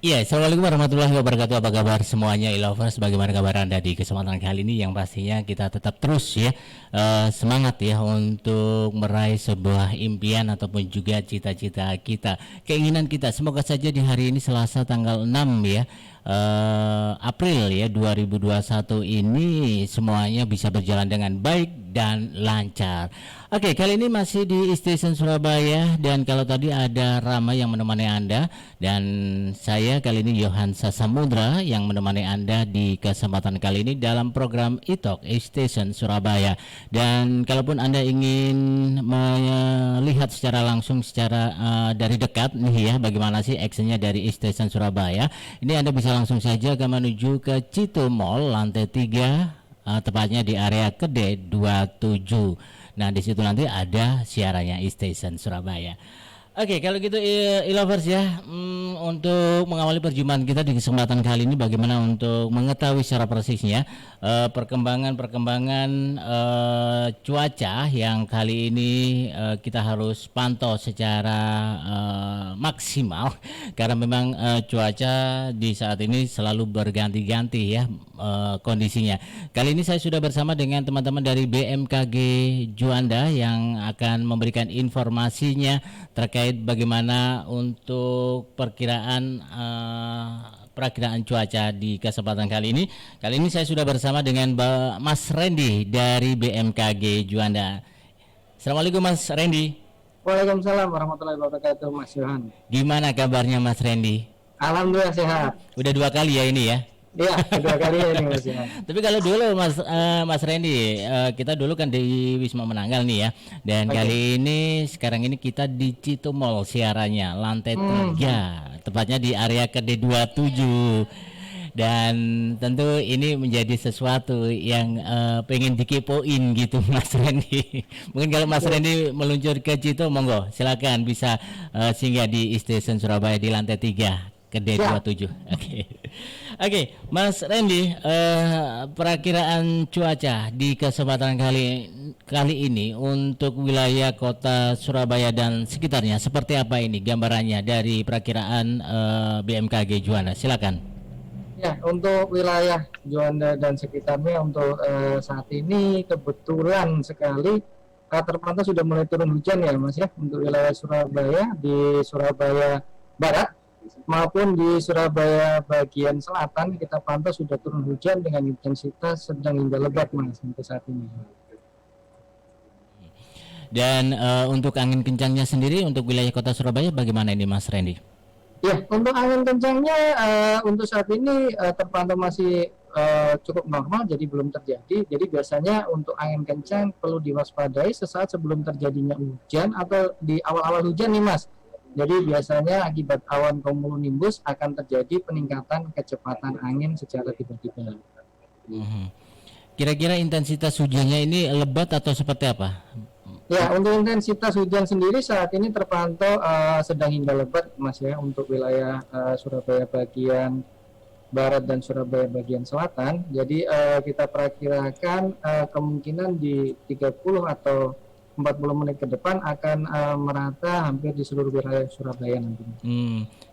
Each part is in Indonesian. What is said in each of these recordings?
Iya, assalamualaikum warahmatullahi wabarakatuh. Apa kabar semuanya, e-lovers? Bagaimana kabar Anda di kesempatan kali ini? Yang pastinya kita tetap terus ya semangat ya untuk meraih sebuah impian ataupun juga cita-cita kita, keinginan kita. Semoga saja di hari ini Selasa tanggal 6 ya April ya 2021 ini semuanya bisa berjalan dengan baik dan lancar. Oke, kali ini masih di Station Surabaya dan kalau tadi ada Rama yang menemani Anda dan saya kali ini Yohansa Samudra yang menemani Anda di kesempatan kali ini dalam program e-talk Station Surabaya. Dan kalaupun Anda ingin melihat secara langsung secara dari dekat nih ya bagaimana sih actionnya dari Station Surabaya, ini Anda bisa langsung saja ke menuju ke Cito Mall lantai 3 tepatnya di area Kede 27. Nah, di situ nanti ada siarannya e-station Surabaya. Oke, kalau gitu e-lovers ya, untuk mengawali perjumpaan kita di kesempatan kali ini bagaimana untuk mengetahui secara persisnya perkembangan-perkembangan cuaca yang kali ini kita harus pantau secara maksimal karena memang cuaca di saat ini selalu berganti-ganti ya kondisinya. Kali ini saya sudah bersama dengan teman-teman dari BMKG Juanda yang akan memberikan informasinya terkait bagaimana untuk perakiraan cuaca di kesempatan kali ini. Kali ini saya sudah bersama dengan Mas Randy dari BMKG Juanda. Assalamualaikum Mas Randy. Waalaikumsalam warahmatullahi wabarakatuh, Mas Yohan. Gimana kabarnya Mas Randy? Alhamdulillah sehat. Udah 2 kali ya ini ya. Iya, kedua kali ini Mas Yohan. Tapi kalau dulu Mas Randy, kita dulu kan di Wisma Menanggal nih ya. Dan kali ini sekarang ini kita di Cito Mall siarannya lantai 3, tepatnya di area KD27. Dan tentu ini menjadi sesuatu yang pengen dikepoin gitu Mas Randy. Mungkin kalau Mas Randy meluncur ke Cito, monggo silakan bisa singgah di Station Surabaya di lantai 3 ke D27. Oke, Mas Randy, perakiraan cuaca di kesempatan kali ini untuk wilayah kota Surabaya dan sekitarnya seperti apa ini gambarannya dari perakiraan BMKG Juanda? Silakan. Ya, untuk wilayah Juanda dan sekitarnya untuk saat ini kebetulan sekali terpantau sudah mulai turun hujan ya Mas ya, untuk wilayah Surabaya, di Surabaya Barat maupun di Surabaya bagian selatan kita pantau sudah turun hujan dengan intensitas sedang hingga lebat Mas sampai saat ini. Dan untuk angin kencangnya sendiri untuk wilayah kota Surabaya bagaimana ini Mas Randy? Ya, untuk angin kencangnya untuk saat ini terpantau masih cukup normal, jadi belum terjadi. Jadi biasanya untuk angin kencang perlu diwaspadai sesaat sebelum terjadinya hujan atau di awal-awal hujan nih Mas. Jadi biasanya akibat awan cumulonimbus akan terjadi peningkatan kecepatan angin secara tiba-tiba. Kira-kira intensitas hujannya ini lebat atau seperti apa? Ya, untuk intensitas hujan sendiri saat ini terpantau sedang hingga lebat Mas ya, untuk wilayah Surabaya bagian barat dan Surabaya bagian selatan. Jadi kita perakirakan kemungkinan di 30 atau 40 menit ke depan akan merata hampir di seluruh wilayah Surabaya nantinya.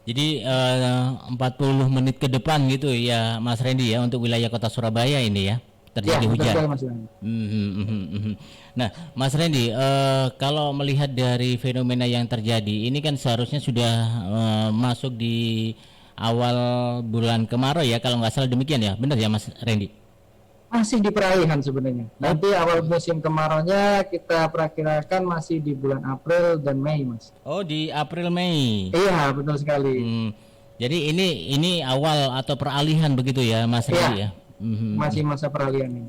Jadi 40 menit ke depan gitu ya Mas Randy ya untuk wilayah kota Surabaya ini ya terjadi hujan. Betul, Mas. Nah, Mas Randy, kalau melihat dari fenomena yang terjadi, ini kan seharusnya sudah masuk di awal bulan kemarau ya, kalau nggak salah demikian ya, benar ya Mas Randy? Masih di peralihan sebenarnya. Nanti awal musim kemaraunya kita perakirakan masih di bulan April dan Mei, Mas. Oh, di April Mei. Iya, betul sekali. Jadi ini awal atau peralihan begitu ya, Mas Randy ya? Masih masa peralihan ini.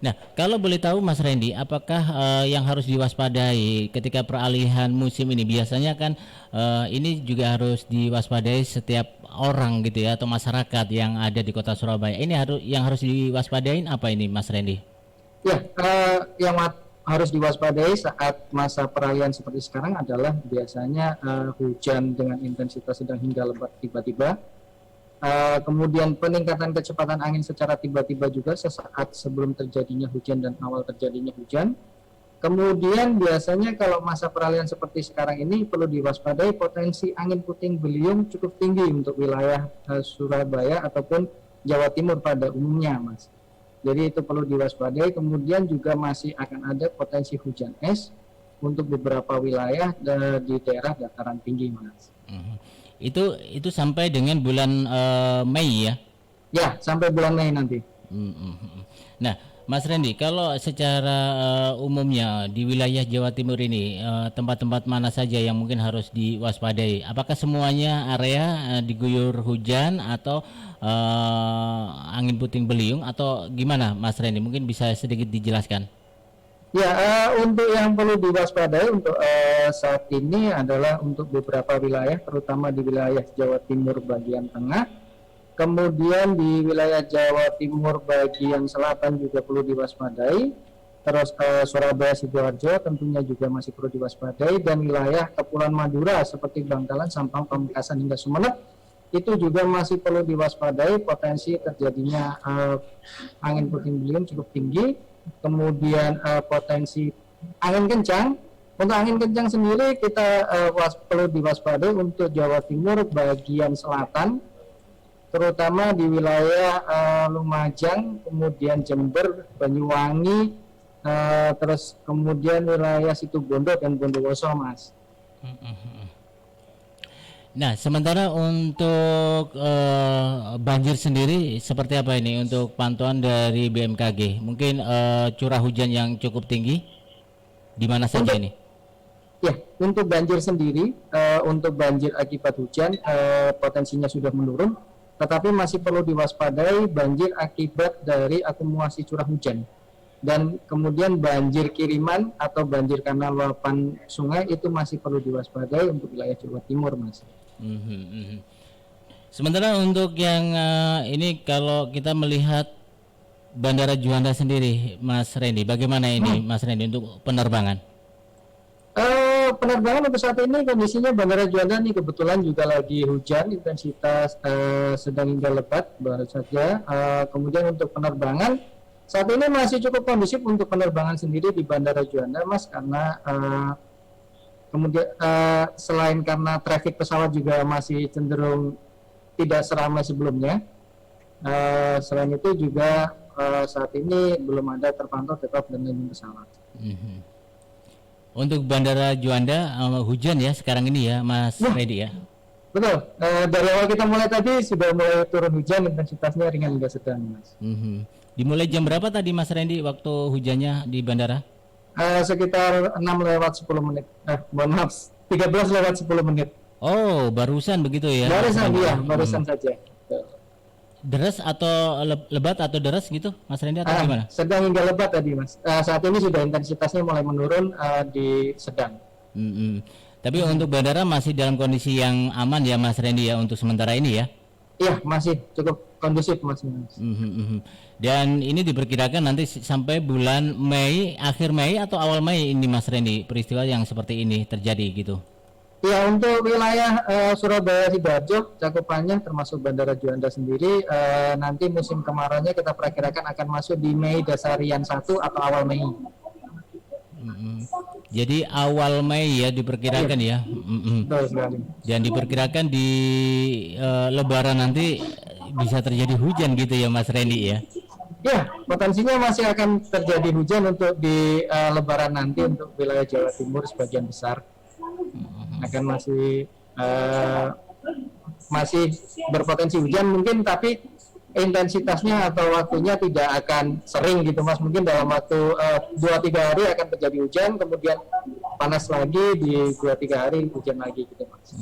Nah, kalau boleh tahu Mas Randy, apakah yang harus diwaspadai ketika peralihan musim ini? Biasanya kan ini juga harus diwaspadai setiap orang gitu ya atau masyarakat yang ada di kota Surabaya. Ini yang harus diwaspadain apa ini Mas Randy? Ya, yang harus diwaspadai saat masa peralihan seperti sekarang adalah biasanya hujan dengan intensitas sedang hingga lebat tiba-tiba. Kemudian peningkatan kecepatan angin secara tiba-tiba juga sesaat sebelum terjadinya hujan dan awal terjadinya hujan. Kemudian biasanya kalau masa peralihan seperti sekarang ini perlu diwaspadai potensi angin puting beliung cukup tinggi untuk wilayah Surabaya ataupun Jawa Timur pada umumnya, Mas. Jadi itu perlu diwaspadai. Kemudian juga masih akan ada potensi hujan es untuk beberapa wilayah di daerah dataran tinggi, Mas. Itu sampai dengan bulan Mei ya? Ya, sampai bulan Mei nanti. Nah, Mas Randy, kalau secara umumnya di wilayah Jawa Timur ini tempat-tempat mana saja yang mungkin harus diwaspadai? Apakah semuanya area diguyur hujan atau angin puting beliung atau gimana, Mas Randy? Mungkin bisa sedikit dijelaskan. Ya, untuk yang perlu diwaspadai untuk saat ini adalah untuk beberapa wilayah, terutama di wilayah Jawa Timur bagian tengah. Kemudian di wilayah Jawa Timur bagian selatan juga perlu diwaspadai. Terus Surabaya, Sidoarjo tentunya juga masih perlu diwaspadai, dan wilayah Kepulauan Madura seperti Bangkalan, Sampang, Pamekasan hingga Sumeneb itu juga masih perlu diwaspadai potensi terjadinya angin puting beliung cukup tinggi. Kemudian potensi angin kencang. Untuk angin kencang sendiri kita perlu diwaspadai untuk Jawa Timur bagian selatan, terutama di wilayah Lumajang, kemudian Jember, Banyuwangi, terus kemudian wilayah Situbondo dan Bondowoso, Mas. Nah, sementara untuk banjir sendiri seperti apa ini untuk pantauan dari BMKG? Mungkin curah hujan yang cukup tinggi di mana saja ini? Ya, untuk banjir sendiri, untuk banjir akibat hujan potensinya sudah menurun, tetapi masih perlu diwaspadai banjir akibat dari akumulasi curah hujan. Dan kemudian banjir kiriman atau banjir karena luapan sungai itu masih perlu diwaspadai untuk wilayah Jawa Timur, Mas. Sementara untuk yang ini kalau kita melihat Bandara Juanda sendiri, Mas Randy, bagaimana ini Mas Randy untuk penerbangan? Penerbangan untuk saat ini kondisinya Bandara Juanda ini kebetulan juga lagi hujan, intensitas sedang hingga lebat baru saja. Kemudian untuk penerbangan saat ini masih cukup kondusif untuk penerbangan sendiri di Bandara Juanda, Mas, karena kemudian selain karena traffic pesawat juga masih cenderung tidak seramai sebelumnya. Selain itu juga saat ini belum ada terpantau take-off dan landing pesawat. Untuk Bandara Juanda hujan ya sekarang ini ya, Mas Randy ya? Betul, dari awal kita mulai tadi sudah mulai turun hujan, intensitasnya ringan hingga sedang, Mas. Dimulai jam berapa tadi Mas Randy waktu hujannya di bandara? Sekitar 6 lewat 10 menit. Mohon maaf, 13 lewat 10 menit. Oh, barusan begitu ya? Barusan, iya, barusan saja. Deras atau lebat atau deras gitu, Mas Randy, atau gimana? Sedang hingga lebat tadi, Mas. Saat ini sudah intensitasnya mulai menurun di sedang. Tapi untuk bandara masih dalam kondisi yang aman ya, Mas Randy ya, untuk sementara ini ya? Iya, masih cukup kondusif, Mas. Dan ini diperkirakan nanti sampai bulan Mei, akhir Mei atau awal Mei ini, Mas Randy, peristiwa yang seperti ini terjadi gitu? Ya, untuk wilayah Surabaya, Sidoarjo cakupannya termasuk Bandara Juanda sendiri nanti musim kemarauannya kita perkirakan akan masuk di Mei Dasarian 1 atau awal Mei. Jadi awal Mei ya diperkirakan ya. Betul sekali. Dan diperkirakan di Lebaran nanti bisa terjadi hujan gitu ya, Mas Randy ya? Ya, potensinya masih akan terjadi hujan untuk di Lebaran nanti untuk wilayah Jawa Timur sebagian besar. Akan masih berpotensi hujan mungkin, tapi intensitasnya atau waktunya tidak akan sering gitu, Mas. Mungkin dalam waktu 2-3 hari akan terjadi hujan, kemudian panas lagi, di 2-3 hari hujan lagi gitu, Mas.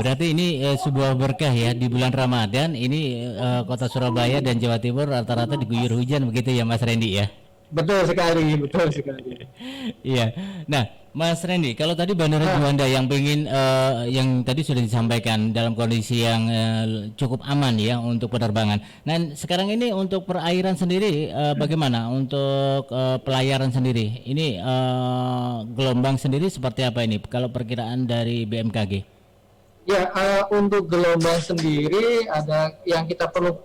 Berarti ini sebuah berkah ya di bulan Ramadan ini kota Surabaya dan Jawa Timur rata-rata diguyur hujan begitu ya, Mas Randy ya? Betul sekali, betul sekali. Iya. Nah, Mas Randy, kalau tadi Bandara Juanda yang pengen yang tadi sudah disampaikan dalam kondisi yang cukup aman ya untuk penerbangan. Nah, sekarang ini untuk perairan sendiri bagaimana untuk pelayaran sendiri? Ini gelombang sendiri seperti apa ini? Kalau perkiraan dari BMKG? Ya, untuk gelombang sendiri ada yang kita perlu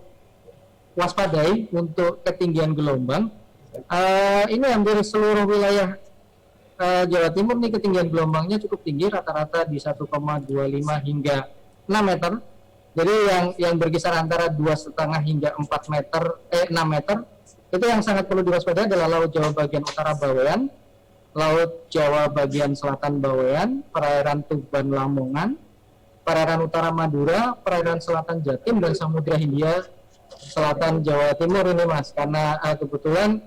waspadai untuk ketinggian gelombang. Ini hampir seluruh wilayah Jawa Timur nih ketinggian gelombangnya cukup tinggi, rata-rata di 1,25 hingga 6 meter. Jadi yang berkisar antara 2,5 hingga 4 meter, 6 meter, itu yang sangat perlu diwaspadai adalah Laut Jawa bagian utara Bawean, Laut Jawa bagian selatan Bawean, perairan Tuban Lamongan, perairan utara Madura, perairan selatan Jatim, dan Samudra Hindia selatan Jawa Timur ini Mas. Karena kebetulan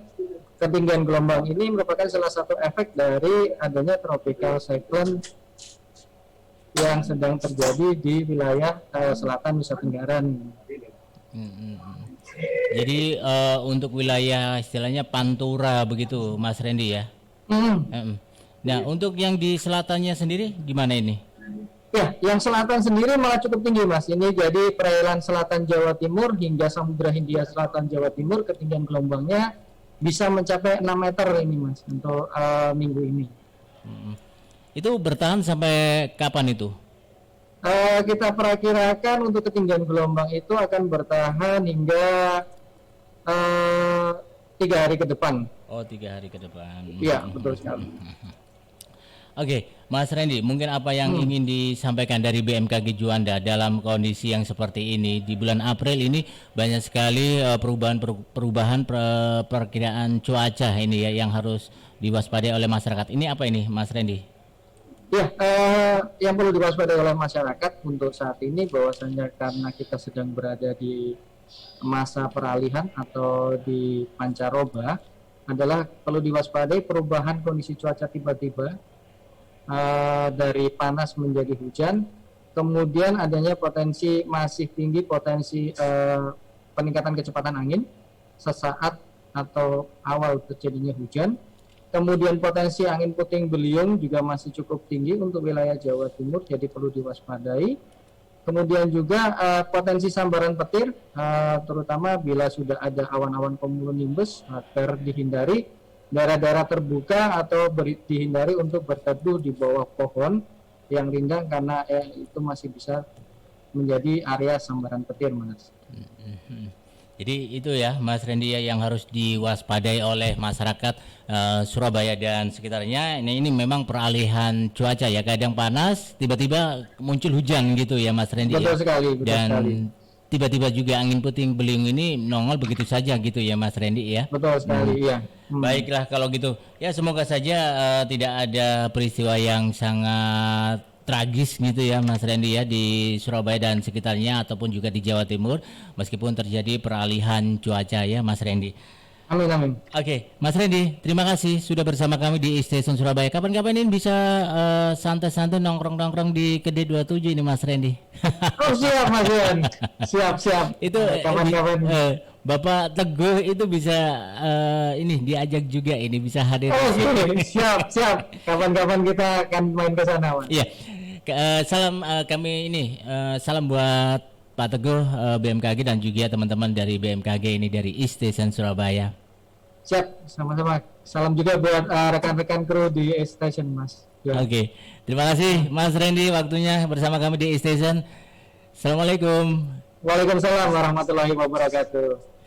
ketinggian gelombang ini merupakan salah satu efek dari adanya tropical cyclone yang sedang terjadi di wilayah selatan Nusa Tenggara. Jadi untuk wilayah istilahnya Pantura begitu Mas Randy ya. Nah untuk yang di selatannya sendiri gimana ini? Ya, yang selatan sendiri malah cukup tinggi Mas. Ini jadi perairan selatan Jawa Timur hingga Samudra Hindia selatan Jawa Timur, ketinggian gelombangnya bisa mencapai 6 meter ini Mas untuk minggu ini. Itu bertahan sampai kapan itu? Kita perakirakan untuk ketinggian gelombang itu akan bertahan hingga 3 hari ke depan. Oh 3 hari ke depan. Iya, betul sekali. Oke, Mas Randy, mungkin apa yang ingin disampaikan dari BMKG Juanda dalam kondisi yang seperti ini di bulan April ini banyak sekali perubahan perkiraan cuaca ini ya yang harus diwaspadai oleh masyarakat. Ini apa ini, Mas Randy? Ya, yang perlu diwaspadai oleh masyarakat untuk saat ini bahwasanya karena kita sedang berada di masa peralihan atau di pancaroba adalah perlu diwaspadai perubahan kondisi cuaca tiba-tiba. Dari panas menjadi hujan, kemudian adanya potensi masih tinggi potensi peningkatan kecepatan angin sesaat atau awal terjadinya hujan, kemudian potensi angin puting beliung juga masih cukup tinggi untuk wilayah Jawa Timur, jadi perlu diwaspadai. Kemudian juga potensi sambaran petir, terutama bila sudah ada awan-awan cumulonimbus agar dihindari daerah-daerah terbuka atau dihindari untuk berteduh di bawah pohon yang rindang karena itu masih bisa menjadi area sambaran petir Mas. Jadi itu ya Mas Randy ya yang harus diwaspadai oleh masyarakat Surabaya dan sekitarnya. Ini memang peralihan cuaca ya, kadang panas tiba-tiba muncul hujan gitu ya Mas Randy. Betul ya. Sekali, betul dan sekali. Tiba-tiba juga angin puting beliung ini nongol begitu saja gitu ya Mas Randy ya. Betul sekali, iya. Baiklah kalau gitu. Ya semoga saja tidak ada peristiwa yang sangat tragis gitu ya Mas Randy ya di Surabaya dan sekitarnya ataupun juga di Jawa Timur meskipun terjadi peralihan cuaca ya Mas Randy. Amin, amin. Oke, Mas Randy, terima kasih sudah bersama kami di Station Surabaya. Kapan-kapan ini bisa santai-santai nongkrong-nongkrong di Kedai 27 ini Mas Randy. Oh siap Mas Ian. Siap. Itu kapan-kapan. Bapak Teguh itu bisa ini diajak juga ini bisa hadir. Oh siap. Kapan-kapan kita akan main ke sana Mas. Iya. Salam kami ini salam buat Pak Teguh BMKG dan juga teman-teman dari BMKG ini dari East Station Surabaya. Siap, sama-sama. Salam juga buat rekan-rekan kru di East Station Mas. Ya. Oke. Terima kasih Mas Randy waktunya bersama kami di East Station. Assalamualaikum. Waalaikumsalam warahmatullahi wabarakatuh.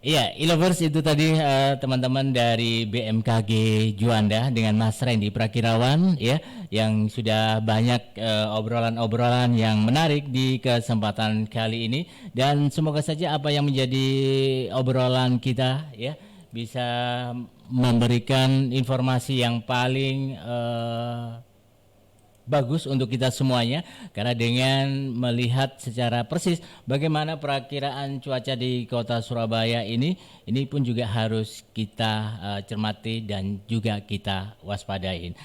Iya, e-lovers itu tadi teman-teman dari BMKG Juanda dengan Mas Randy Prakirawan ya yang sudah banyak obrolan-obrolan yang menarik di kesempatan kali ini dan semoga saja apa yang menjadi obrolan kita ya bisa memberikan informasi yang paling bagus untuk kita semuanya karena dengan melihat secara persis bagaimana perakiraan cuaca di kota Surabaya ini pun juga harus kita cermati dan juga kita waspadain.